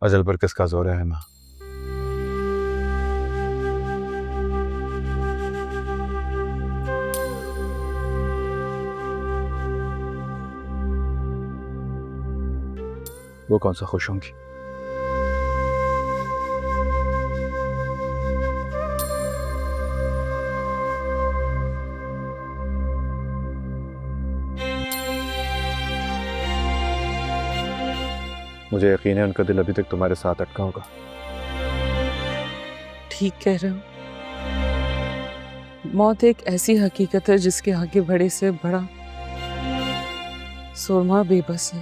अजल पर किसका जोर है ना। वो कौन सा खुश होंगी। मुझे यकीन है उनका दिल अभी तक तुम्हारे साथ अटका होगा। ठीक कह रहे हो। मौत एक ऐसी हकीकत है जिसके आगे बड़े से बड़ा सुरमा बेबस है।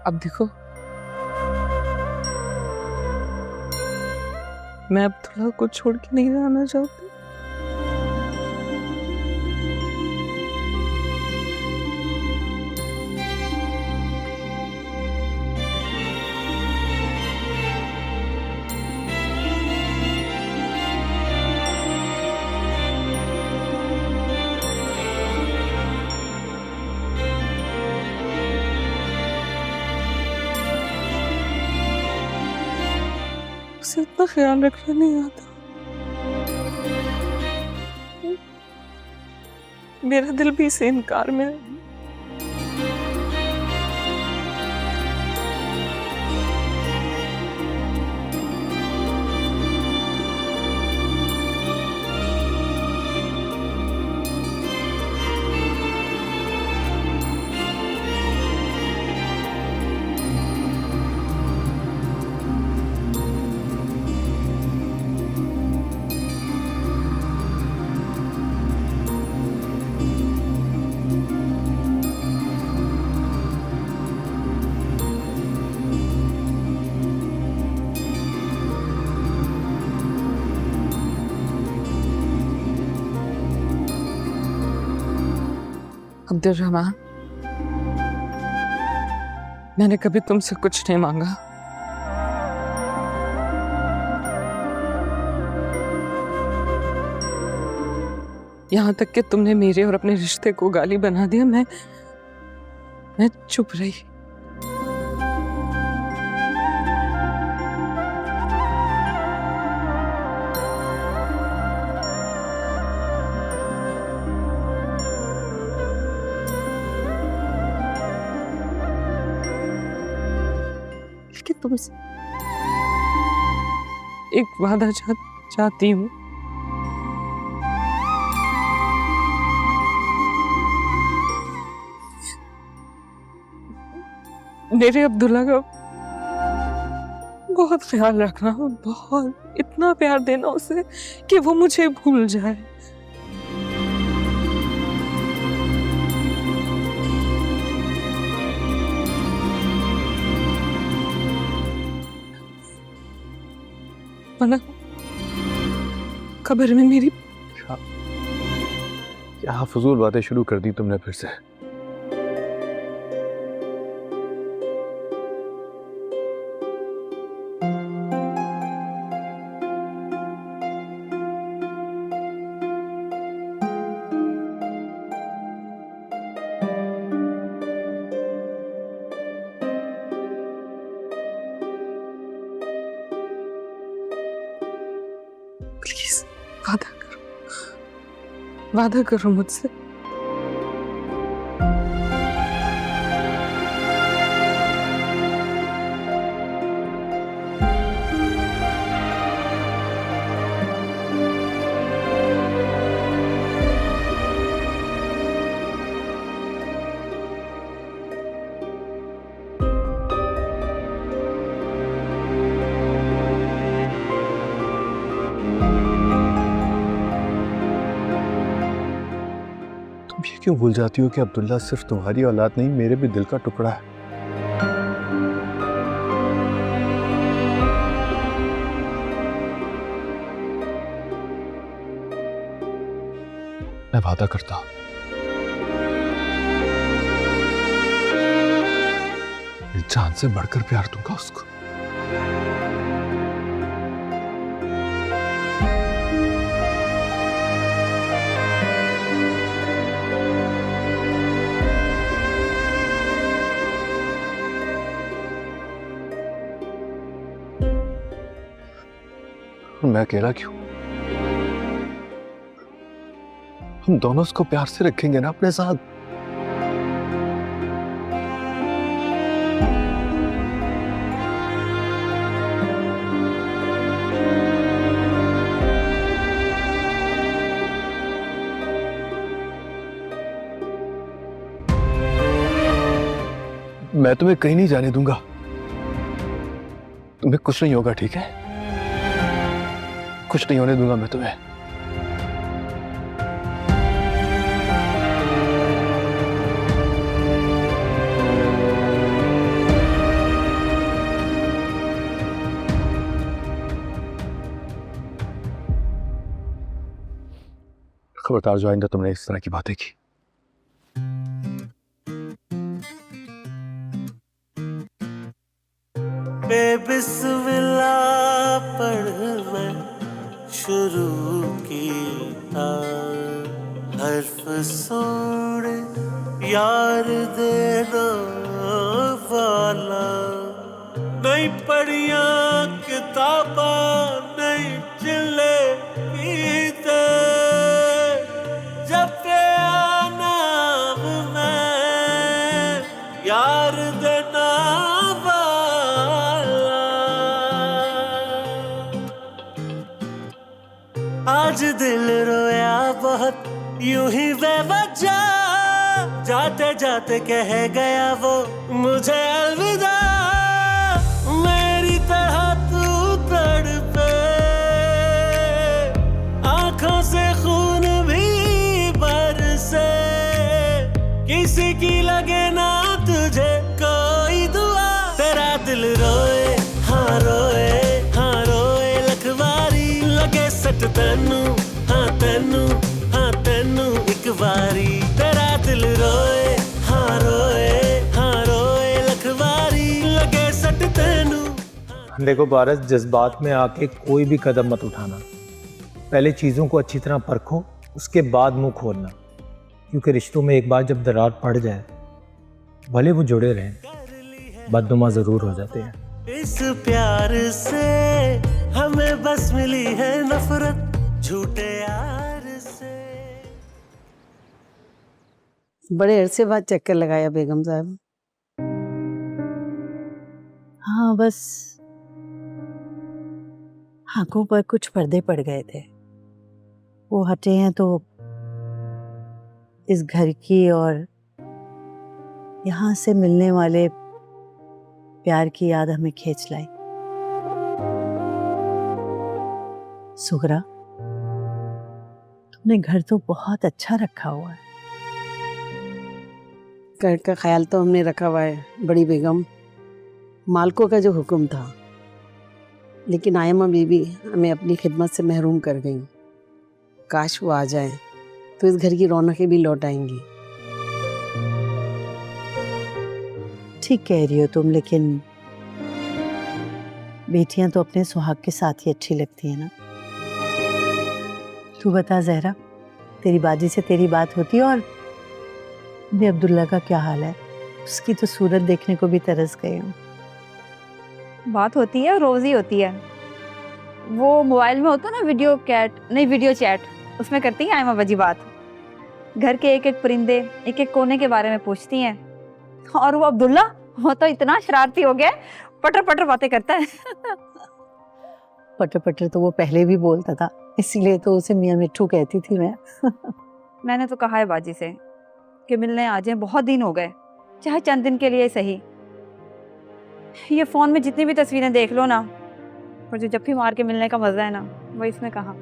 अब देखो, मैं अब्दुल्ला को छोड़ के नहीं रहना चाहती। उसे इतना ख्याल रखना नहीं आता। मेरा दिल भी इसे इनकार में है। अब्दुर्रहमान, मैंने कभी तुमसे कुछ नहीं मांगा। यहां तक कि तुमने मेरे और अपने रिश्ते को गाली बना दिया। मैं चुप रही। कि तुमसे एक वादा चाहती हूँ। मेरे अब्दुल्ला का बहुत ख्याल रखना, बहुत इतना प्यार देना उसे कि वो मुझे भूल जाए। वरना कब्र में मेरी क्या फजूल बातें शुरू कर दी तुमने फिर से। प्लीज वादा करो मुझसे। ये क्यों भूल जाती हो कि अब्दुल्ला सिर्फ तुम्हारी औलाद नहीं, मेरे भी दिल का टुकड़ा है। मैं वादा करता हूं, जान से बढ़कर प्यार दूंगा उसको। और मैं अकेला क्यों? हम दोनों उसको प्यार से रखेंगे ना अपने साथ। मैं तुम्हें कहीं नहीं जाने दूंगा। तुम्हें कुछ नहीं होगा, ठीक है? कुछ नहीं होने दूंगा मैं तुम्हें। खबरदार जो आइंदा तुमने इस तरह की बातें की। बेबिस्मिल्लाह पढ़ मैं शुरू किया, हर्फ सोड़े यार दे दो वाला, नहीं पढ़िया किताबा नहीं चिल्ले पीते, जब पे नाम मैं यार देना आज दिल रोया बहुत यूं ही बेवजह, जाते जाते कह गया वो मुझे अलविदा, मेरी तरह तू तड़पे, आंखों से खून भी बरसे, किसी की लगे ना तुझे कोई दुआ, तेरा दिल रोए हाँ रोए, हाँ रोए लखवारी, लगे सट तेनू हाँ तेनू एक वारी, तेरा दिल रोए हाँ रोए लखवारी, लगे सट तेनू। देखो पारस, जज्बात में आके कोई भी कदम मत उठाना, पहले चीज़ों को अच्छी तरह परखो, उसके बाद मुंह खोलना, क्योंकि रिश्तों में एक बार जब दरार पड़ जाए भले वो जुड़े रहें, बदनुमा ज़रूर हो जाते हैं। इस प्यार से हमें बस मिली है नफरत झूठे यार से। बड़े अरसे बाद चक्कर लगाया बेगम साहब। हाँ, बस आंखों पर कुछ पर्दे पड़ गए थे, वो हटे हैं तो इस घर की और यहाँ से मिलने वाले प्यार की याद हमें खींच लाई। सुगरा, तुमने घर तो बहुत अच्छा रखा हुआ है। घर का ख्याल तो हमने रखा हुआ है बड़ी बेगम, मालकों का जो हुक्म था, लेकिन आयमा बीबी हमें अपनी खिदमत से महरूम कर गई। काश वो आ जाए तो इस घर की रौनकें भी लौट आएंगी। ठीक कह रही हो तुम, लेकिन बेटियां तो अपने सुहाग के साथ ही अच्छी लगती है ना। तू बता जहरा, तेरी बाजी से तेरी बात होती है, और अभी अब्दुल्ला का क्या हाल है? उसकी तो सूरत देखने को भी तरस गए हूँ। बात होती है, रोज ही होती है। वो मोबाइल में होता ना वीडियो चैट, उसमें करती हैं आयमा बाजी बात। घर के एक एक परिंदे एक एक कोने के बारे में पूछती हैं, और वो अब्दुल्ला, वो तो इतना शरारती हो गया, पटर पटर बातें करता है। पटर पटर तो वो पहले भी बोलता था, इसीलिए तो उसे मियां मिट्ठू कहती थी मैं। मैंने तो कहा है बाजी से कि मिलने आ जाएं, बहुत दिन हो गए, चाहे चंद दिन के लिए सही। ये फोन में जितनी भी तस्वीरें देख लो ना, पर जो जफ्फी मार के मिलने का मजा है ना, वो इसमें कहाँ।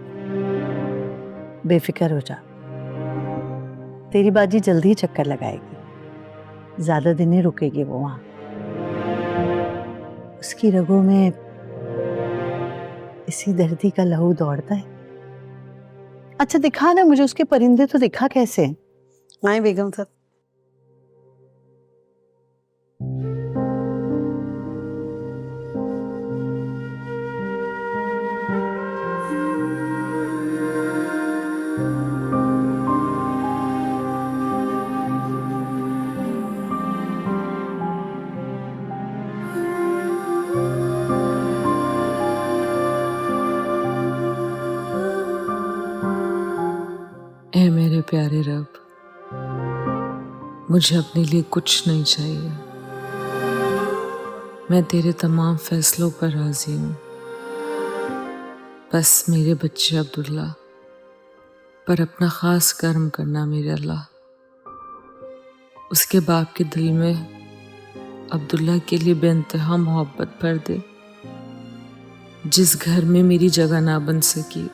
बेफिक्र हो जा, तेरी बाजी जल्दी ही चक्कर लगाएगी, ज्यादा दिन नहीं रुकेगी वो वहां। उसकी रगों में इसी धरती का लहू दौड़ता है। अच्छा दिखा ना मुझे उसके परिंदे, तो दिखा कैसे? आए बेगम साहब। प्यारे रब, मुझे अपने लिए कुछ नहीं चाहिए। मैं तेरे तमाम फैसलों पर राजी हूँ। बस मेरे बच्चे अब्दुल्ला पर अपना खास कर्म करना मेरे अल्लाह। उसके बाप के दिल में अब्दुल्ला के लिए बेइंतहा मोहब्बत भर दे। जिस घर में मेरी जगह ना बन सकी,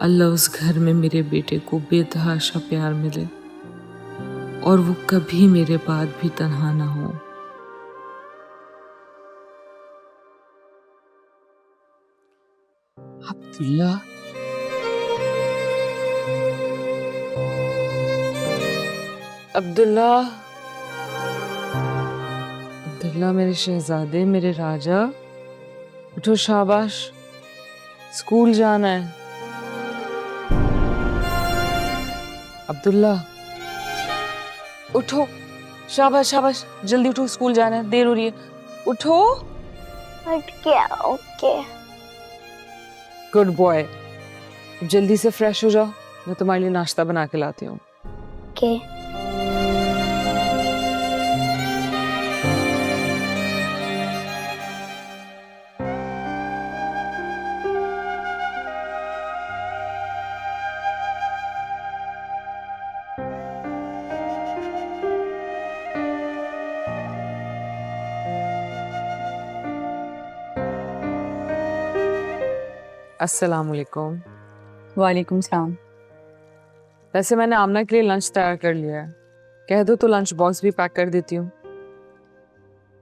अल्लाह उस घर में मेरे बेटे को बेतहाशा प्यार मिले और वो कभी मेरे बाद भी तन्हा ना हो। अब्दुल्ला, अब्दुल्ला, अब्दुल्ला मेरे शहजादे, मेरे राजा, उठो, शाबाश, स्कूल जाना है। अब्दुल्ला उठो, शाबाश शाबाश, जल्दी उठो, स्कूल जाना है, देर हो रही है, उठो। उठ गया, ओके। गुड बॉय, जल्दी से फ्रेश हो जाओ, मैं तुम्हारे लिए नाश्ता बना के लाती हूँ। ओके। अस्सलाम वालेकुम। वालेकुम सलाम। वैसे मैंने आमना के लिए लंच तैयार कर लिया है, कह दो तो लंच बॉक्स भी पैक कर देती हूँ।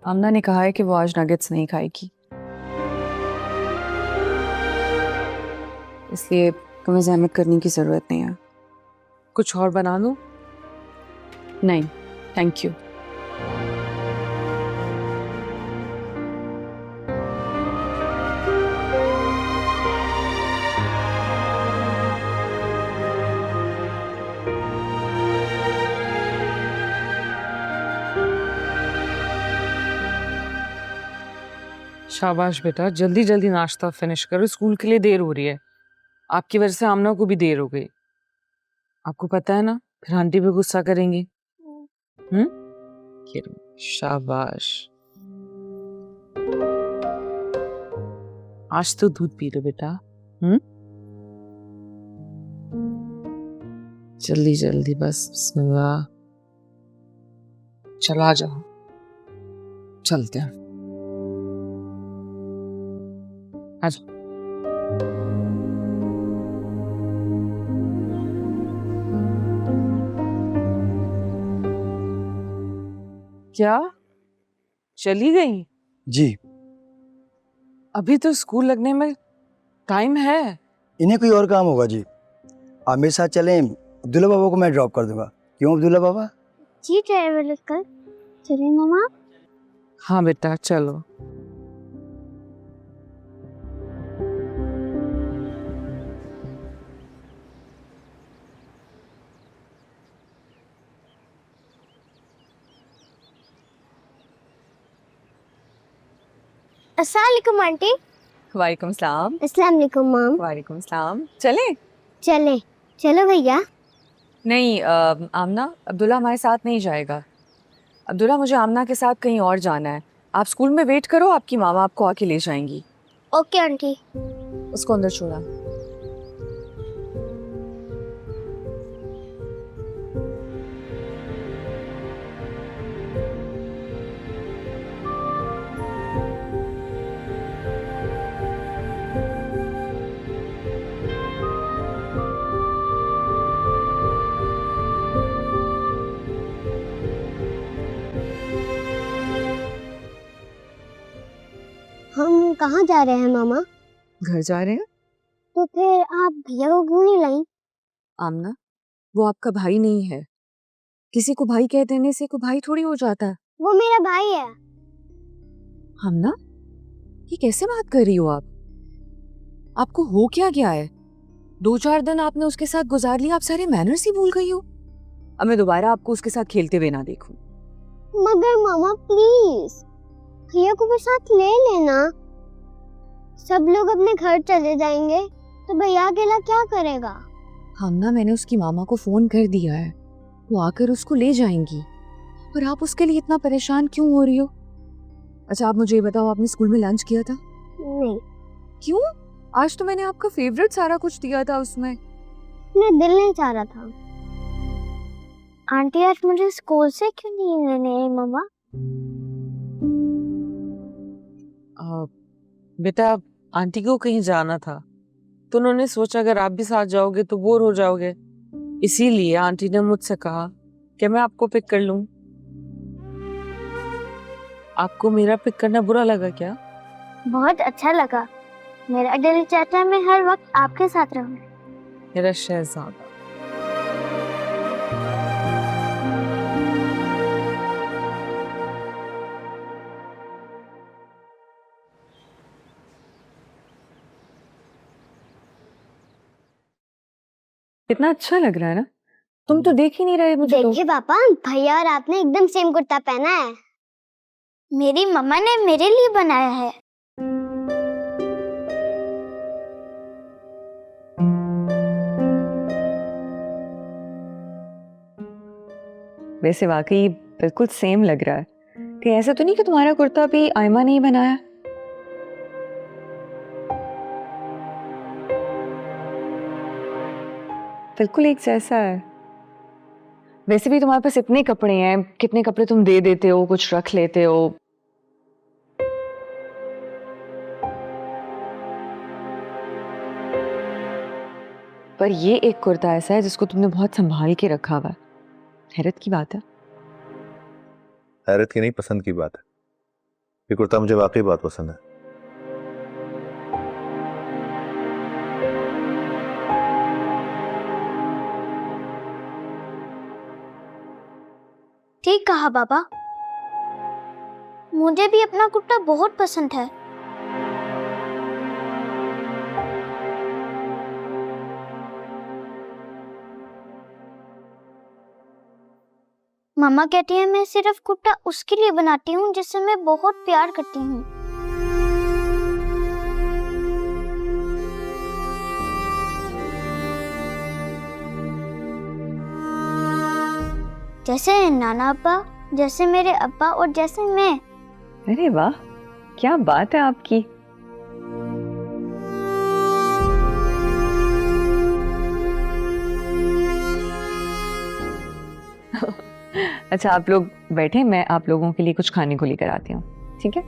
आमना ने कहा है कि वो आज नगेट्स नहीं खाएगी, इसलिए तुम्हें ज़हमत करने की ज़रूरत नहीं है। कुछ और बना दूँ? नहीं, थैंक यू। शाबाश बेटा, जल्दी जल्दी नाश्ता फिनिश करो, स्कूल के लिए देर हो रही है। आपकी वजह से आमना को भी देर हो गई। आपको पता है ना, फिर आंटी भी गुस्सा करेंगी। शाबाश, आज तो दूध पी लो बेटा। जल्दी जल्दी, बस बिस्मिल्लाह। चला जाओ, चलते हैं। आज क्या चली गई? जी, अभी तो स्कूल लगने में टाइम है। इन्हें कोई और काम होगा जी। आप मेरे साथ चलें, अब्दुल्ला बाबा को मैं ड्रॉप कर दूंगा। क्यों अब्दुल्ला बाबा? जी ड्राइवर अंकल, चलिए मामा। हाँ बेटा, चलो। अस्सलाम वालेकुम आंटी। वालेकुम सलाम। अस्सलाम वालेकुम माम। वालेकुम सलाम। चले? चले, चलो भैया। नहीं आमना, अब्दुल्ला हमारे साथ नहीं जाएगा। अब्दुल्ला, मुझे आमना के साथ कहीं और जाना है। आप स्कूल में वेट करो, आपकी मामा आपको आके ले जाएंगी। Okay aunty. उसको अंदर छोड़ा। हम कहाँ जा रहे हैं मामा? घर जा रहे हैं। तो फिर आप भैया को क्यों नहीं लाई? आमना, वो आपका भाई नहीं है। किसी को भाई कह देने से कोई भाई थोड़ी हो जाता है। वो मेरा भाई है। आमना, ये कैसे बात कर रही हो आप? आपको हो क्या गया है? 2-4 दिन आपने उसके साथ गुजार लिया, आप सारे मैनर्स ही भूल गई हो। अब मैं दोबारा आपको उसके साथ खेलते हुए ना देखूं। मगर मामा प्लीज, भैया को भी साथ ले लेना। सब लोग अपने घर चले जाएंगे तो भैया अकेला क्या करेगा? हम ना मैंने उसकी मामा को फोन कर दिया है, वो आकर उसको ले जाएंगी। और आप उसके लिए इतना परेशान क्यों हो रही हो? अच्छा आप मुझे ये बताओ, आपने स्कूल में लंच किया था? नहीं, क्यों? आज तो मैंने आपका फेवरेट सारा कुछ दिया था उसमें। मेरा दिल नहीं चाह रहा था। आंटी आज मुझे स्कूल से क्यों नहीं लेने आई मम्मा? बेटा आंटी को कहीं जाना था, तो उन्होंने सोचा अगर आप भी साथ जाओगे तो बोर हो जाओगे, इसीलिए आंटी ने मुझसे कहा कि मैं आपको पिक कर लूं। आपको मेरा पिक करना बुरा लगा क्या? बहुत अच्छा लगा। मेरा दिल चाहता है मैं हर वक्त आपके साथ रहूं। मेरा शहजादा। कितना अच्छा लग रहा है ना? तुम तो देख ही नहीं रहे मुझे। देखिए पापा, भैया और आपने एकदम सेम कुर्ता पहना है। मेरी मम्मा ने मेरे लिए बनाया है। वैसे वाकई बिल्कुल सेम लग रहा है। कि ऐसा तो नहीं कि तुम्हारा कुर्ता भी आयमा ने ही बनाया? बिल्कुल एक जैसा है। वैसे भी तुम्हारे पास इतने कपड़े हैं, कितने कपड़े तुम दे देते हो, कुछ रख लेते हो। पर ये एक कुर्ता ऐसा है जिसको तुमने बहुत संभाल के रखा हुआ है। हैरत की बात है। हैरत की नहीं, पसंद की बात है। ये कुर्ता मुझे वाकई बहुत पसंद है। ठीक कहा पापा, मुझे भी अपना कुर्ता बहुत पसंद है। मम्मा कहती है मैं सिर्फ कुर्ता उसके लिए बनाती हूँ जिससे मैं बहुत प्यार करती हूँ। जैसे नाना अब्बा, जैसे मेरे अब्बा और जैसे मैं। अरे वाह, क्या बात है आपकी। अच्छा आप लोग बैठे, मैं आप लोगों के लिए कुछ खाने को लेकर आती हूँ, ठीक है?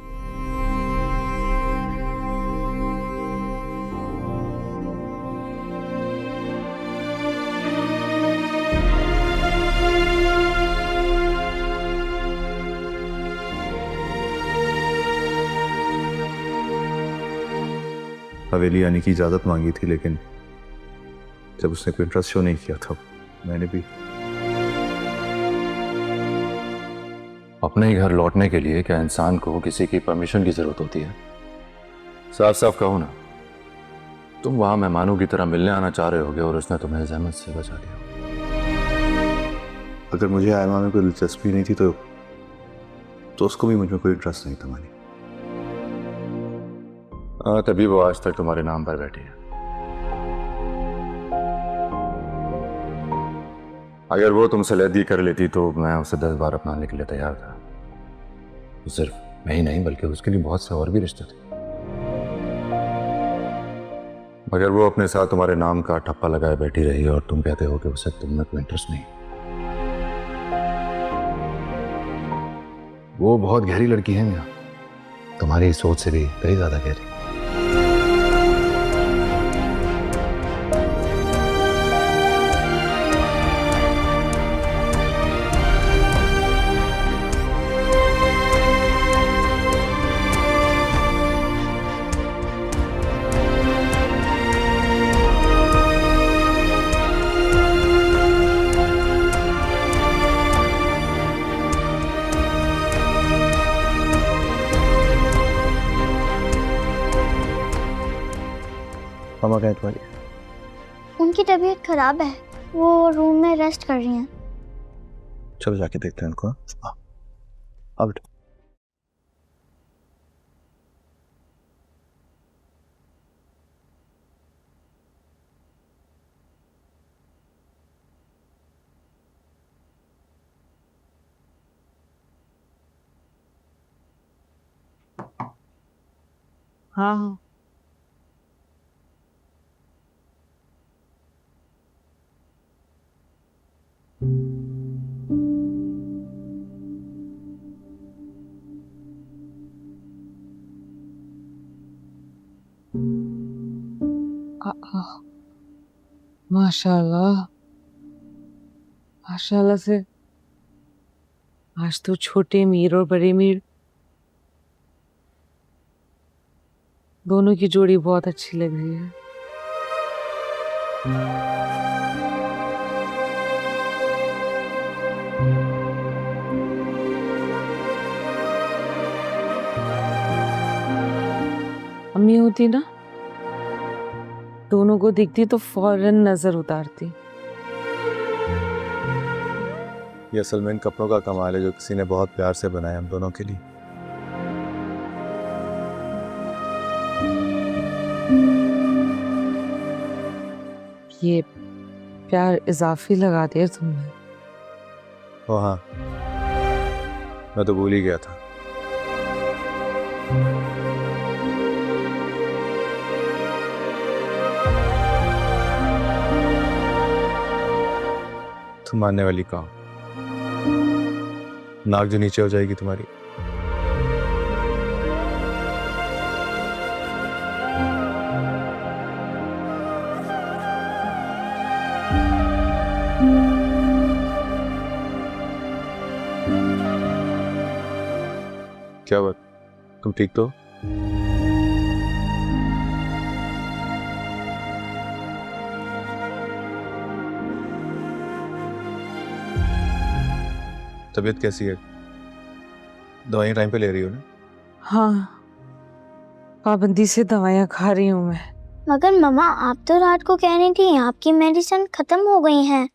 हवेली आने की इजाज़त मांगी थी, लेकिन जब उसने कोई इंटरेस्ट शो नहीं किया था, मैंने भी। अपने ही घर लौटने के लिए क्या इंसान को किसी की परमिशन की जरूरत होती है? साफ साफ कहो ना, तुम वहां मेहमानों की तरह मिलने आना चाह रहे होगे और उसने तुम्हें जहमत से बचा दिया। अगर मुझे आयमा में कोई दिलचस्पी नहीं थी तो उसको भी मुझ में कोई इंटरेस्ट नहीं था मानी। हाँ, तभी वो आज तक तुम्हारे नाम पर बैठी है। अगर वो तुमसे लैदी कर लेती तो मैं उसे 10 बार अपनाने के लिए तैयार था। तो सिर्फ मैं ही नहीं बल्कि उसके लिए बहुत से और भी रिश्ते थे। मगर वो अपने साथ तुम्हारे नाम का ठप्पा लगाए बैठी रही और तुम कहते हो कि उसे तुम में कोई इंटरेस्ट नहीं। वो बहुत गहरी लड़की है मियां, तुम्हारी सोच से भी कई ज्यादा गहरी। मामा कहें तुम्हारी? उनकी तबीयत खराब है, वो रूम में रेस्ट कर रही हैं। चलो जाके देखते हैं उनको। हाँ, अब हाँ हाँ। माशाल्लाह, माशाल्लाह से आज तो छोटे मीर और बड़े मीर दोनों की जोड़ी बहुत अच्छी लग रही है। अम्मी होती ना, दोनों को दिखती तो फौरन नजर उतारती। ये असल में इन कपड़ों का कमाल है जो किसी ने बहुत प्यार से बनाया हम दोनों के लिए। ये प्यार इजाफी लगा दिया तुमने। ओ हाँ, मैं तो भूल ही गया था। तुम मानने वाली कहो, नाक जो नीचे हो जाएगी तुम्हारी। क्या बात, तुम ठीक तो? तबीयत कैसी है? दवाइयाँ टाइम पे ले रही हो ना? हाँ, पाबंदी से दवाइयाँ खा रही हूँ मैं। मगर मम्मा, आप तो रात को कह रही थी आपकी मेडिसिन खत्म हो गई हैं।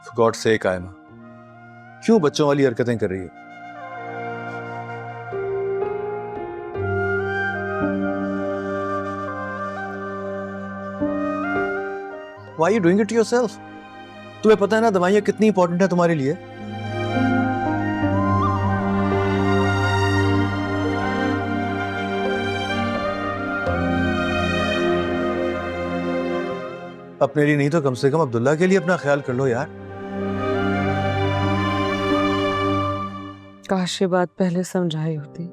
For God's sake, आयमा, क्यों बच्चों वाली हरकतें कर रही है? Why are you doing it to yourself? तुम्हें पता है ना दवाइयाँ कितनी इंपॉर्टेंट है तुम्हारे लिए। अपने लिए नहीं तो कम से कम अब्दुल्ला के लिए अपना ख्याल कर लो यार। काश ये बात पहले समझाई होती।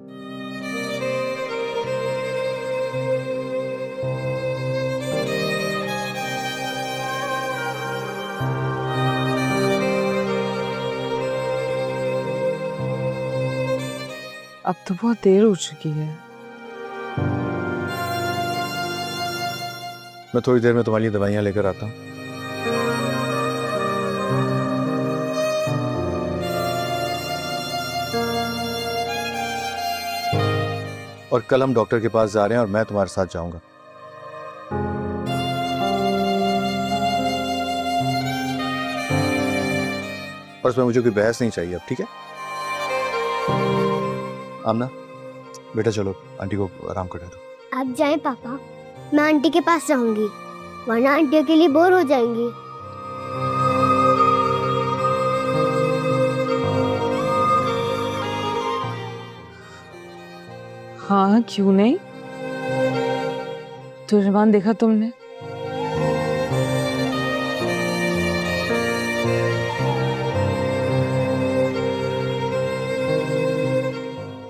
अब तो बहुत देर हो चुकी है। मैं थोड़ी देर में तुम्हारे लिए दवाइयाँ लेकर आता हूँ। और कल हम डॉक्टर के पास जा रहे हैं और मैं तुम्हारे साथ जाऊंगा। और उसमें मुझे कोई बहस नहीं चाहिए अब, ठीक है? आमना बेटा चलो आंटी को आराम करने दो। आप जाएं पापा, मैं आंटी के पास रहूंगी, वरना आंटी अकेली बोर हो जाएंगी। हाँ, क्यों नहीं? तो जवान देखा तुमने?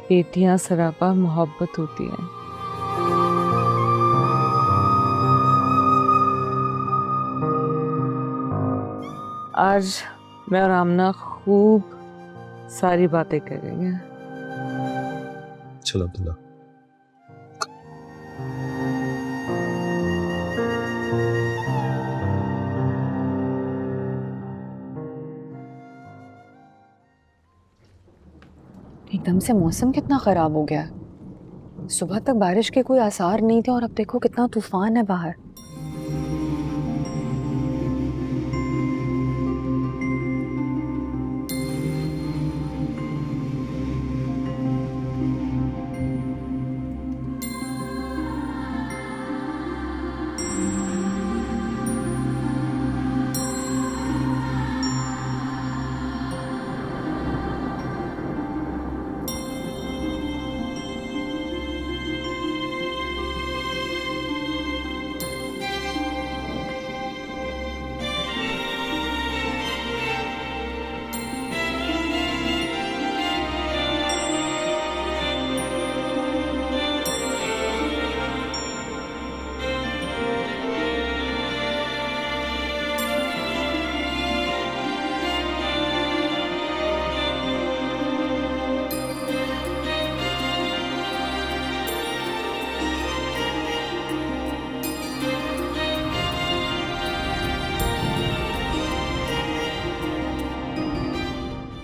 बेटियां सरापा मोहब्बत होती हैं। आज मैं और आमना खूब सारी बातें करेंगे। चलो अब्दुल्ला। एकदम से मौसम कितना खराब हो गया। सुबह तक बारिश के कोई आसार नहीं थे और अब देखो कितना तूफान है बाहर।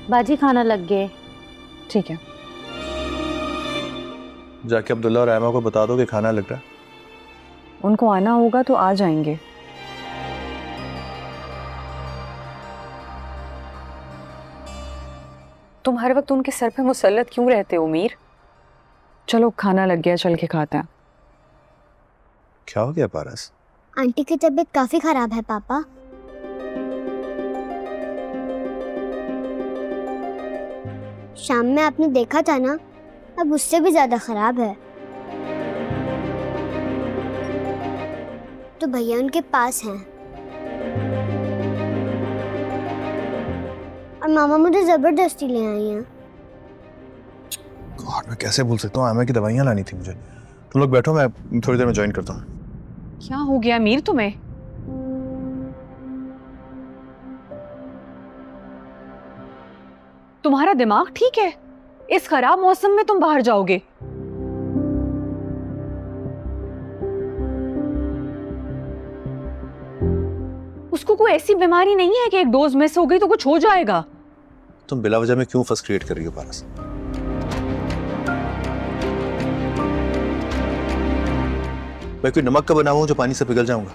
बाजी खाना लग गए। ठीक है। जाके अब्दुल्ला और आयमा को बता दो कि खाना लग रहा है। उनको आना होगा तो आ जाएंगे। तुम हर वक्त उनके सर पे मुसल्लत क्यों रहते हो मीर? चलो खाना लग गया, चल के खाते हैं। क्या हो गया पारस? आंटी की तबीयत काफी खराब है पापा। शाम में आपने देखा था ना, अब उससे भी ज्यादा खराब है। तो भैया उनके पास हैं और मामा मुझे जबरदस्ती ले आई हैं। गॉड, मैं कैसे भूल सकता हूँ? आयमा की दवाइयाँ लानी थी मुझे। तुम लोग बैठो, मैं थोड़ी देर में ज्वाइन करता हूँ। क्या हो गया मीर तुम्हें? तुम्हारा दिमाग ठीक है? इस खराब मौसम में तुम बाहर जाओगे? उसको कोई ऐसी बीमारी नहीं है कि एक डोज मिस हो गई तो कुछ हो जाएगा। तुम बिला वजह में क्यों फस क्रिएट कर रही हो पारस? मैं कोई नमक का बना हुआ हूं जो पानी से पिघल जाऊंगा?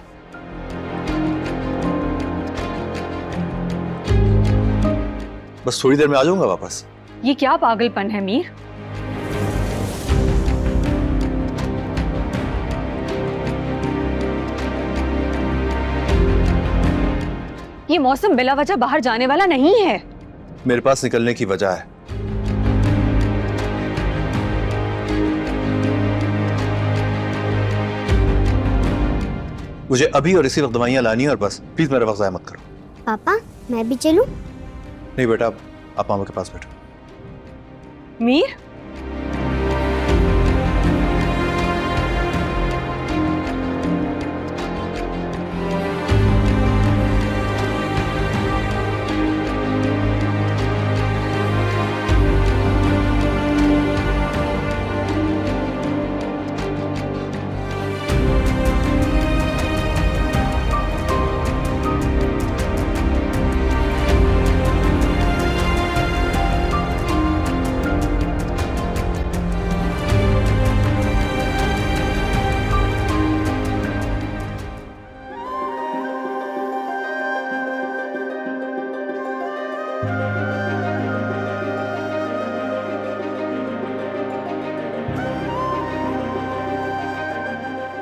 बस थोड़ी देर में आ जाऊंगा वापस। ये क्या पागलपन है मीर? ये मौसम बिला वजह बाहर जाने वाला नहीं है। मेरे पास निकलने की वजह है। मुझे अभी और इसी वक्त दवाइयां लानी है और बस प्लीज मेरा वक्त ज़ाया मत करो। पापा मैं भी चलूं? नहीं बेटा, आप मामा के पास बैठो। मीर,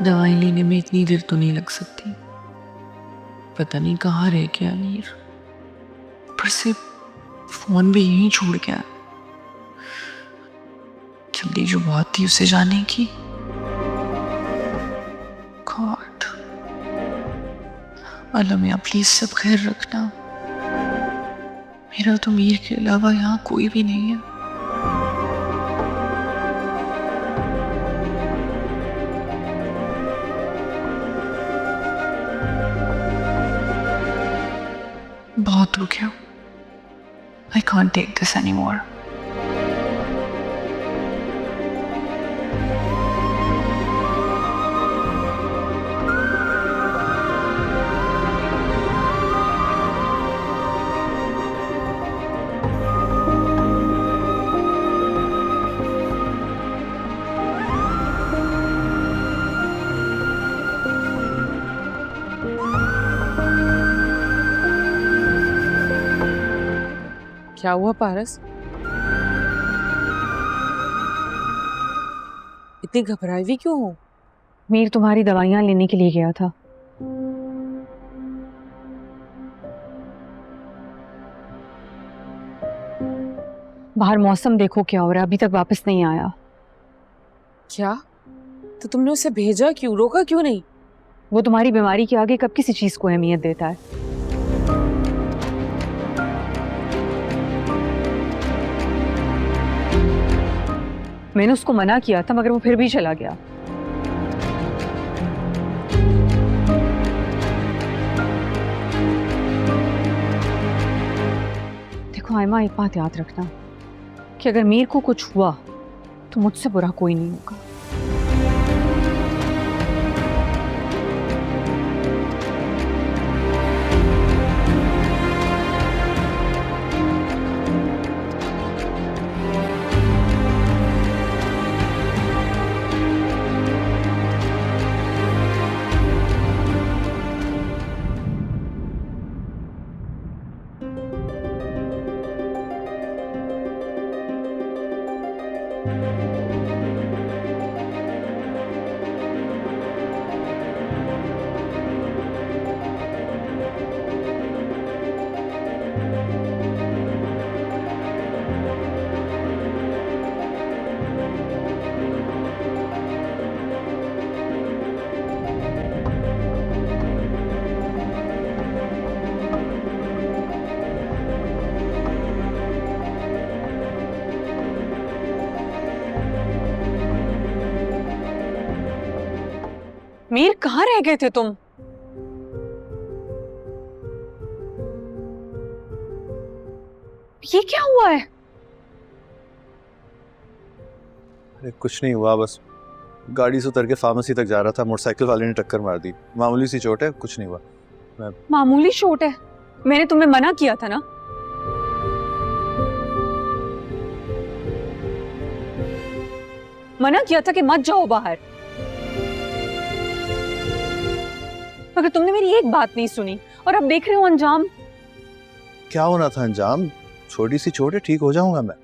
दवाई लेने में इतनी देर तो नहीं लग सकती। पता नहीं कहाँ रह गया मीर। पर से फोन भी यहीं छोड़ गया। जल्दी जो बात थी उसे जाने की। गॉड, अल्लाह मियां प्लीज सब खैर रखना। मेरा तो मीर के अलावा यहाँ कोई भी नहीं है। बहुत हो गया। I can't take this anymore. क्या हुआ पारस? इतनी घबराई हुई क्यों हो? मीर तुम्हारी दवाइयां लेने के लिए गया था। बाहर मौसम देखो क्या हो रहा है, अभी तक वापस नहीं आया। क्या? तो तुमने उसे भेजा क्यों? रोका क्यों नहीं? वो तुम्हारी बीमारी के आगे कब किसी चीज को अहमियत देता है। मैंने उसको मना किया था मगर वो फिर भी चला गया। देखो आयमा, एक बात याद रखना कि अगर मीर को कुछ हुआ तो मुझसे बुरा कोई नहीं होगा। मीर कहाँ रह गए थे तुम? ये क्या हुआ है? अरे कुछ नहीं हुआ, बस गाड़ी से उतर के फार्मेसी तक जा रहा था, मोटरसाइकिल वाले ने टक्कर मार दी। मामूली सी चोट है, कुछ नहीं हुआ। मामूली चोट है? मैंने तुम्हें मना किया था ना। मना किया था कि मत जाओ बाहर, मगर तुमने मेरी एक बात नहीं सुनी और अब देख रहे हो अंजाम। क्या होना था अंजाम? छोटी सी चोट है, ठीक हो जाऊंगा मैं।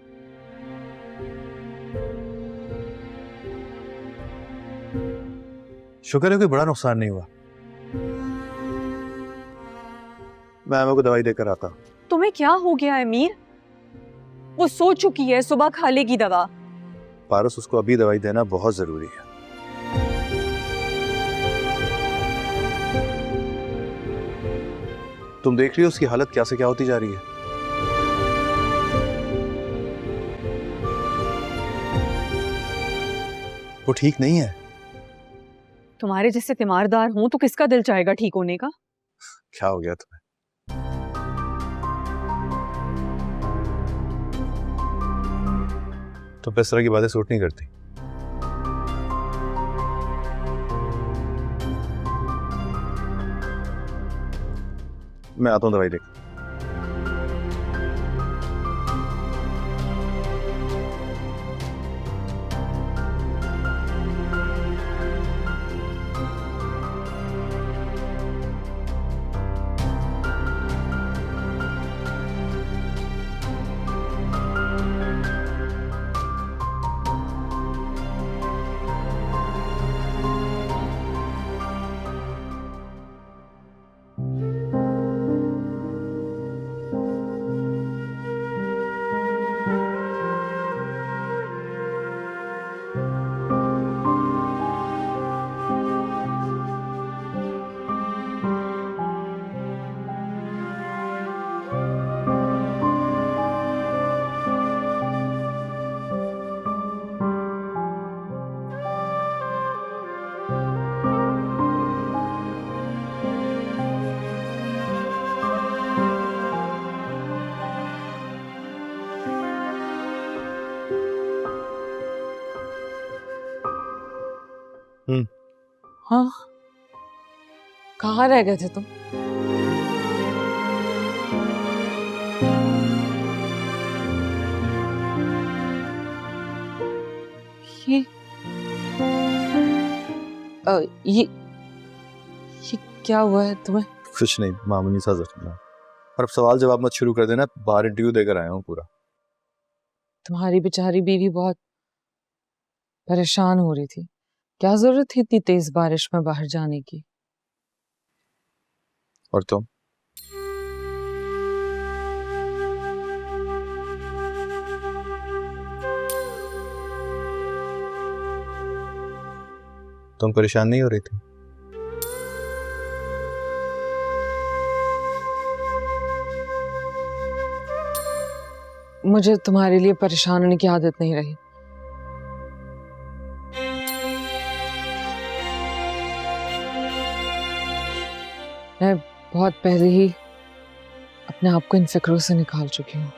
शुक्र है कोई बड़ा नुकसान नहीं हुआ। मैं अम्मा को दवाई देकर आता। तुम्हें क्या हो गया है मीर? वो सो चुकी है, सुबह खा लेगी दवा। पारस, उसको अभी दवाई देना बहुत जरूरी है। तुम देख रही हो उसकी हालत क्या से क्या होती जा रही है। वो ठीक नहीं है। तुम्हारे जैसे तीमारदार हूं तो किसका दिल चाहेगा ठीक होने का? क्या हो गया तुम्हें? तुम इस तरह की बातें सूट नहीं करती। मैं आता हूं दवाई लेकर। हाँ, कहाँ रह गए थे तुम? ये क्या हुआ है तुम्हें? कुछ नहीं, मामूली सा जख्म है। और अब सवाल जवाब मत शुरू कर देना, बाहर इंटरव्यू देकर आया हूँ पूरा। तुम्हारी बेचारी बीवी बहुत परेशान हो रही थी। क्या जरूरत थी इतनी तेज बारिश में बाहर जाने की? और तुम? तुम परेशान नहीं हो रही थी? मुझे तुम्हारे लिए परेशान होने की आदत नहीं रही। मैं बहुत पहले ही अपने आप को इन फिक्रों से निकाल चुकी हूँ।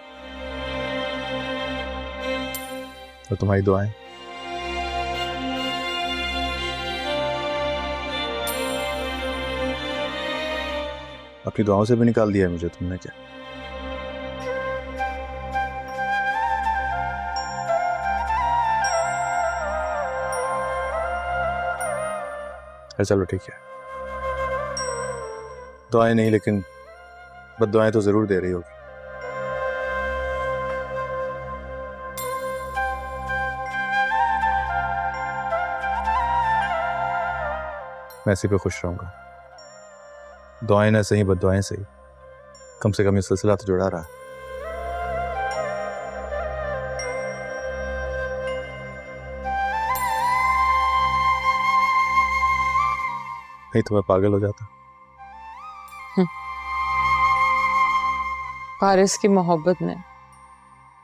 और तुम्हारी दुआएं? अपनी दुआओं से भी निकाल दिया है मुझे तुमने क्या? चलो ठीक है, दुआएं नहीं लेकिन बद्दुआएं तो जरूर दे रही होगी। मैं इसी पे खुश रहूंगा। दुआएं ना सही, बद्दुआएं सही, कम से कम ये सिलसिला तो जुड़ा रहा। नहीं तो मैं पागल हो जाता। पारिस की मोहब्बत ने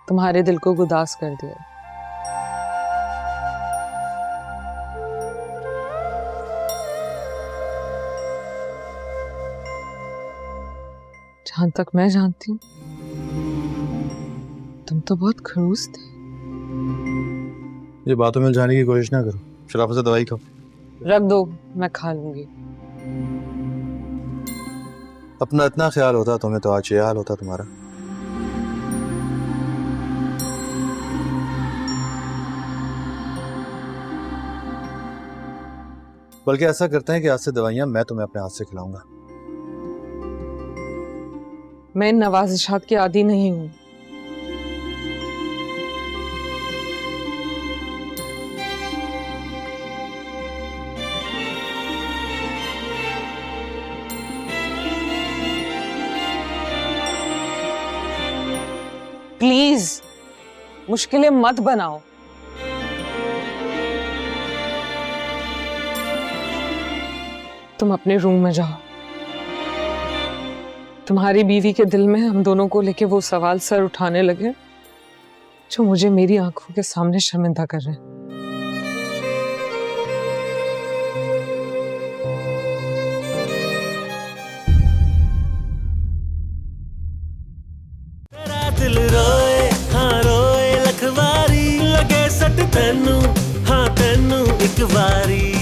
तुम्हारे दिल को गुदास कर दिया। जहां तक मैं जानती हूँ तुम तो बहुत खड़ूस थे। ये बातों में जाने की कोशिश ना करो, शराफत से दवाई खाओ। रख दो, मैं खा लूंगी। अपना इतना ख्याल होता तुम्हें तो आज ये हाल होता तुम्हारा। बल्कि ऐसा करते हैं कि आज से दवाइयां मैं तुम्हें अपने हाथ से खिलाऊंगा। मैं इन नवाजिशात की आदी नहीं हूं। प्लीज मुश्किलें मत बनाओ। तुम अपने रूम में जाओ। तुम्हारी बीवी के दिल में हम दोनों को लेके वो सवाल सर उठाने लगे जो मुझे मेरी आंखों के सामने शर्मिंदा कर रहे हैं। तेरा दिल रोए हाँ रोए लखवारी लगे सट तेनू हाँ तेनू एक बारी।